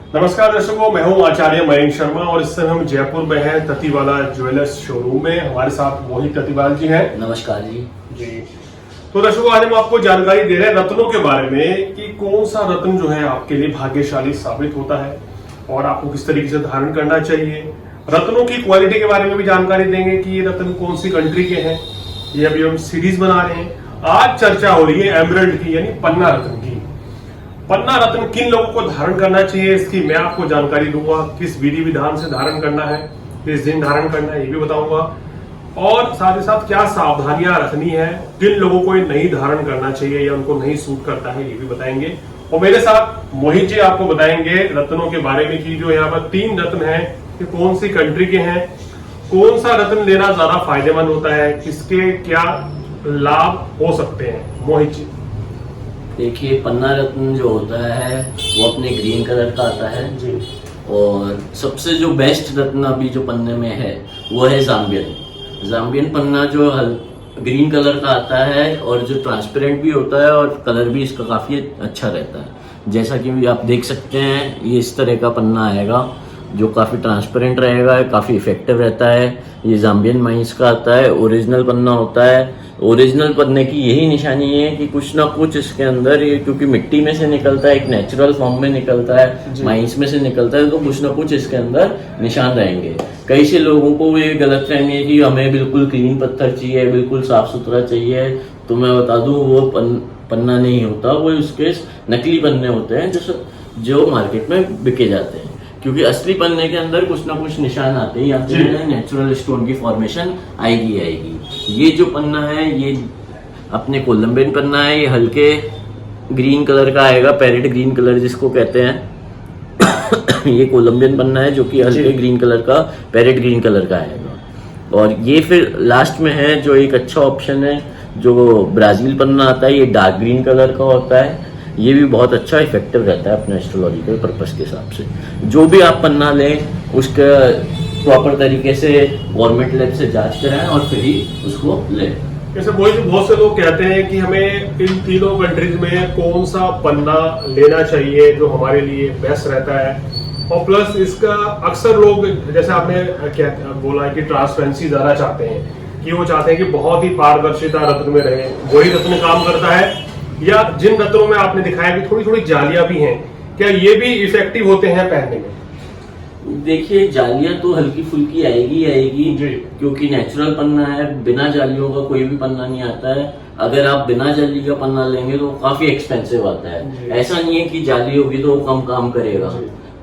नमस्कार दर्शकों, मैं हूं आचार्य मयंक शर्मा और इस समय हम जयपुर में हैं ततीवाला ज्वेलर्स शोरूम में। हमारे साथ मोहित ततीवाल जी हैं। नमस्कार जी। जी, तो दर्शकों आज हम आपको जानकारी दे रहे हैं रत्नों के बारे में कि कौन सा रत्न जो है आपके लिए भाग्यशाली साबित होता है और आपको किस तरीके से धारण करना चाहिए। रत्नों की क्वालिटी के बारे में भी जानकारी देंगे कि ये रत्न कौन सी कंट्री के हैं। ये अभी हम सीरीज बना रहे हैं। आज चर्चा हो रही है एमरल्ड की, यानी पन्ना रत्न की। पन्ना रत्न किन लोगों को धारण करना चाहिए, इसकी मैं आपको जानकारी दूंगा। किस विधि विधान से धारण करना है, किस दिन धारण करना है, ये भी बताऊंगा। और साथ ही साथ क्या सावधानियां रखनी है, किन लोगों को ये नहीं धारण करना चाहिए या उनको नहीं सूट करता है, ये भी बताएंगे। और मेरे साथ मोहित जी आपको बताएंगे रत्नों के बारे में कि जो यहाँ पर 3 रत्न हैं कि कौन सी कंट्री के हैं, कौन सा रत्न लेना ज्यादा फायदेमंद होता है, किसके क्या लाभ हो सकते हैं। मोहित जी देखिए, पन्ना रत्न जो होता है वो अपने ग्रीन कलर का आता है जी। और सबसे जो बेस्ट रत्न अभी जो पन्ने में है वो है जाम्बियन पन्ना, जो ग्रीन कलर का आता है और जो ट्रांसपेरेंट भी होता है और कलर भी इसका काफ़ी अच्छा रहता है। जैसा कि आप देख सकते हैं, ये इस तरह का पन्ना आएगा जो काफ़ी ट्रांसपेरेंट रहेगा, काफ़ी इफेक्टिव रहता है। ये जाम्बियन माइंस का आता है, ओरिजिनल पन्ना होता है। ओरिजिनल पन्ने की यही निशानी है कि कुछ ना कुछ इसके अंदर, ये क्योंकि मिट्टी में से निकलता है, एक नेचुरल फॉर्म में निकलता है, माइंस में से निकलता है, तो कुछ ना कुछ इसके अंदर निशान रहेंगे। कई से लोगों को ये गलत फहमी है कि हमें बिल्कुल क्लीन पत्थर चाहिए, बिल्कुल साफ सुथरा चाहिए। तो मैं बता दूं, वो पन्ना नहीं होता, वो उसके नकली पन्ने होते हैं जो मार्केट में बिके जाते हैं। क्योंकि असली पन्ने के अंदर कुछ ना कुछ निशान आते ही आते हैं, नेचुरल स्टोन की फॉर्मेशन आएगी। ये जो पन्ना है ये अपने कोलंबियन पन्ना है। ये हल्के ग्रीन कलर का आएगा, पैरेट ग्रीन कलर जिसको कहते हैं। ये कोलंबियन पन्ना है जो कि हल्के ग्रीन कलर का, पैरेट ग्रीन कलर का आएगा। और ये फिर लास्ट में है जो एक अच्छा ऑप्शन है, जो ब्राजील पन्ना आता है। ये डार्क ग्रीन कलर का होता है। ये भी बहुत अच्छा इफेक्टिव रहता है अपने एस्ट्रोलॉजिकल पर्पस के हिसाब से। जो भी आप पन्ना लें उसका प्रॉपर तरीके से गवर्नमेंट लैब से जांच कराएं और फिर ही उसको लें। जैसे बहुत से लोग कहते हैं कि हमें इन तीनों कंट्रीज में कौन सा पन्ना लेना चाहिए जो हमारे लिए बेस्ट रहता है। और प्लस इसका अक्सर लोग, जैसे आपने क्या बोला है कि ट्रांसपेरेंसी ज्यादा चाहते हैं, कि वो चाहते हैं कि बहुत ही पारदर्शिता रत्न में रहे, वही रत्न काम करता है। या जिन रत्नों में आपने दिखाया कि थोड़ी थोड़ी जालियां भी हैं, क्या ये भी इफेक्टिव होते हैं पहनने में? देखिए, जालियां तो हल्की फुल्की आएगी क्योंकि नेचुरल पन्ना है। बिना जालियों का कोई भी पन्ना नहीं आता है। अगर आप बिना जाली का पन्ना लेंगे तो काफी एक्सपेंसिव आता है। ऐसा नहीं है कि जाली होगी तो वो कम काम करेगा,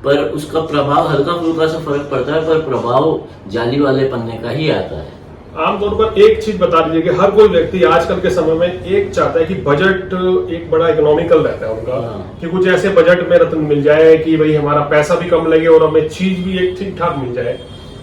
पर उसका प्रभाव हल्का फुल्का सा फर्क पड़ता है, पर प्रभाव जाली वाले पन्ने का ही आता है। आमतौर पर एक चीज बता दीजिए कि हर कोई व्यक्ति आजकल के समय में एक चाहता है कि बजट एक बड़ा इकोनॉमिकल रहता है उनका, कि कुछ ऐसे बजट में रत्न मिल जाए कि भाई हमारा पैसा भी कम लगे और हमें चीज भी एक ठीक ठाक मिल जाए।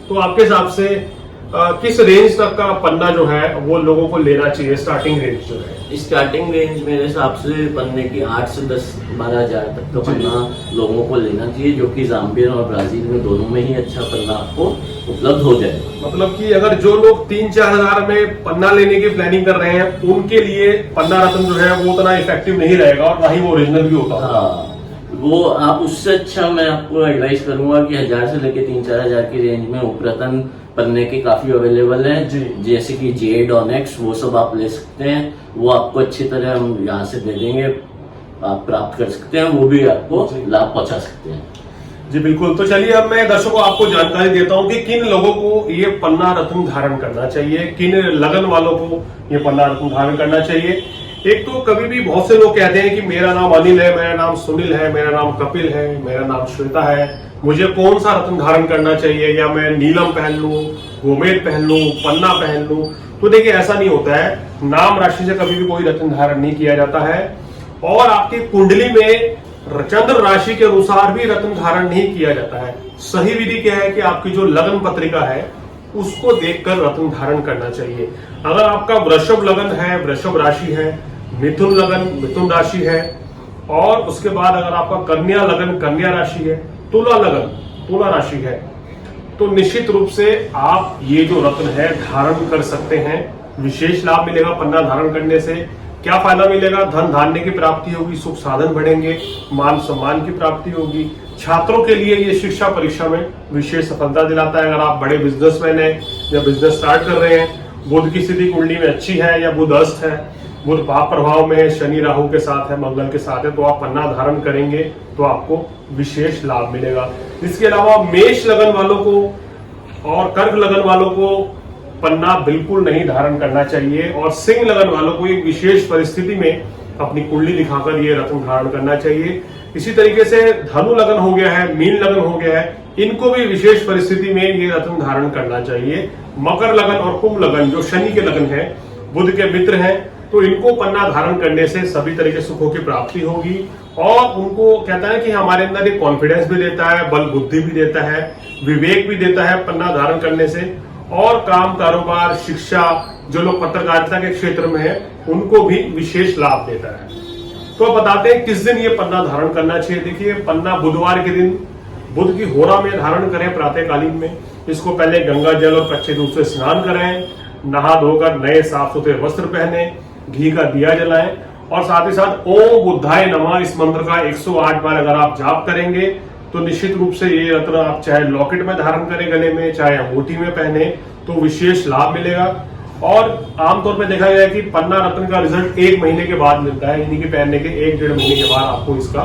तो आपके हिसाब से किस रेंज तक का पन्ना जो है वो लोगों को लेना चाहिए? स्टार्टिंग रेंज जो है, स्टार्टिंग रेंज मेरे हिसाब से पन्ने की 8 से 10-12 हजार तक का पन्ना लोगों को लेना चाहिए, जो कि जाम्बियन और ब्राजील में दोनों में ही अच्छा पन्ना आपको उपलब्ध हो जाएगा। मतलब कि अगर जो लोग 3-4 हजार में पन्ना लेने की प्लानिंग कर रहे हैं, उनके लिए पन्ना रत्न जो है वो उतना इफेक्टिव नहीं रहेगा और ना ही वो ओरिजिनल भी होता है। हाँ, वो आप उससे अच्छा मैं आपको एडवाइस करूंगा कि 1000 से लेके 3-4 हजार की रेंज में उपरतन पन्ने के काफी अवेलेबल हैं। जैसे कि जेड, ऑनेक्स, वो सब आप ले सकते हैं। वो आपको अच्छी तरह हम यहाँ से दे देंगे, आप प्राप्त कर सकते हैं, वो भी आपको लाभ पहुंचा सकते हैं। जी बिल्कुल। तो चलिए अब मैं दर्शकों आपको जानकारी देता हूं कि किन लोगों को ये पन्ना रत्न धारण करना चाहिए, किन लगन वालों को ये पन्ना रत्न धारण करना चाहिए। एक तो कभी भी बहुत से लोग कहते हैं कि मेरा नाम अनिल है, मेरा नाम सुनील है, मेरा नाम कपिल है, मेरा नाम श्वेता है, मुझे कौन सा रत्न धारण करना चाहिए, या मैं नीलम पहन लूं, गोमेद पहन लूं, पन्ना पहन लूं। तो देखिए ऐसा नहीं होता है। नाम राशि से कभी भी कोई रत्न धारण नहीं किया जाता है और आपकी कुंडली में चंद्र राशि के अनुसार भी रत्न धारण नहीं किया जाता है। सही विधि क्या है कि आपकी जो लगन पत्रिका है उसको देखकर रत्न धारण करना चाहिए। अगर आपका वृषभ लगन है, वृषभ राशि है, मिथुन लगन, मिथुन राशि है, और उसके बाद अगर आपका कन्या लगन, कन्या राशि है, तुला लगन, तुला राशि है, तो निश्चित रूप से आप ये जो रत्न है धारण कर सकते हैं। विशेष लाभ मिलेगा पन्ना धारण करने से। क्या फायदा मिलेगा? धन धान्य की प्राप्ति होगी, सुख साधन बढ़ेंगे, मान सम्मान की प्राप्ति होगी, छात्रों के लिए ये शिक्षा परीक्षा में विशेष सफलता दिलाता है। अगर आप बड़े बिजनेसमैन हैं या बिजनेस स्टार्ट कर रहे हैं, बुध की स्थिति कुंडली में अच्छी है या बुध अस्त है, बुध पाप प्रभाव में है, शनि राहु के साथ है, मंगल के साथ है, तो आप पन्ना धारण करेंगे तो आपको विशेष लाभ मिलेगा। इसके अलावा मेष लगन वालों को और कर्क लगन वालों को पन्ना बिल्कुल नहीं धारण करना चाहिए, और सिंह लगन वालों को एक विशेष परिस्थिति में अपनी कुंडली दिखाकर ये रत्न धारण करना चाहिए। इसी तरीके से धनु लगन हो गया है, मीन लगन हो गया है, इनको भी विशेष परिस्थिति में ये रत्न धारण करना चाहिए। मकर लगन और कुंभ लगन जो शनि के लगन है, बुध के मित्र हैं, तो इनको पन्ना धारण करने से सभी तरह के सुखों की प्राप्ति होगी, और उनको कहता है कि हमारे अंदर एक कॉन्फिडेंस भी देता है, बल बुद्धि भी देता है, विवेक भी देता है पन्ना धारण करने से, और काम कारोबार शिक्षा जो लोग पत्रकारिता के क्षेत्र में है उनको भी विशेष लाभ देता है। तो अब बताते हैं किस दिन ये पन्ना धारण करना चाहिए। देखिए, पन्ना बुधवार के दिन बुध की होरा में धारण करें, प्रातःकालीन में। इसको पहले गंगा जल और कच्चे दूध से स्नान करें, नहा धोकर नए साफ सुथरे वस्त्र पहने, घी का दिया जलाएं, और साथ ही साथ ओम बुद्धाय नमः इस मंत्र का 108 बार अगर आप जाप करेंगे तो निश्चित रूप से ये रत्न आप चाहे लॉकेट में धारण करें गले में, चाहे अंगूठी में पहने, तो विशेष लाभ मिलेगा। और आमतौर पे देखा गया है कि पन्ना रत्न का रिजल्ट 1 महीने के बाद मिलता है, यानी कि पहनने के 1-1.5 महीने के बाद आपको इसका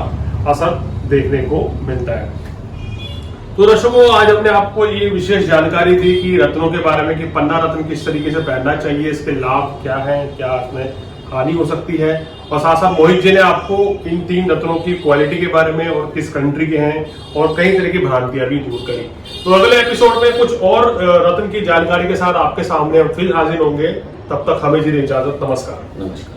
असर देखने को मिलता है। तो दर्शकों, आज हमने आपको ये विशेष जानकारी दी कि रत्नों के बारे में, कि पन्ना रत्न किस तरीके से पहनना चाहिए, इसके लाभ क्या है, क्या इसमें हानि हो सकती है, और साथ साथ मोहित जी ने आपको इन 3 रत्नों की क्वालिटी के बारे में और किस कंट्री के हैं और कई तरह की भ्रांतियां भी दूर करी। तो अगले एपिसोड में कुछ और रत्न की जानकारी के साथ आपके सामने हम फिर हाजिर होंगे। तब तक हमें जी इजाजत। नमस्कार। नमस्कार।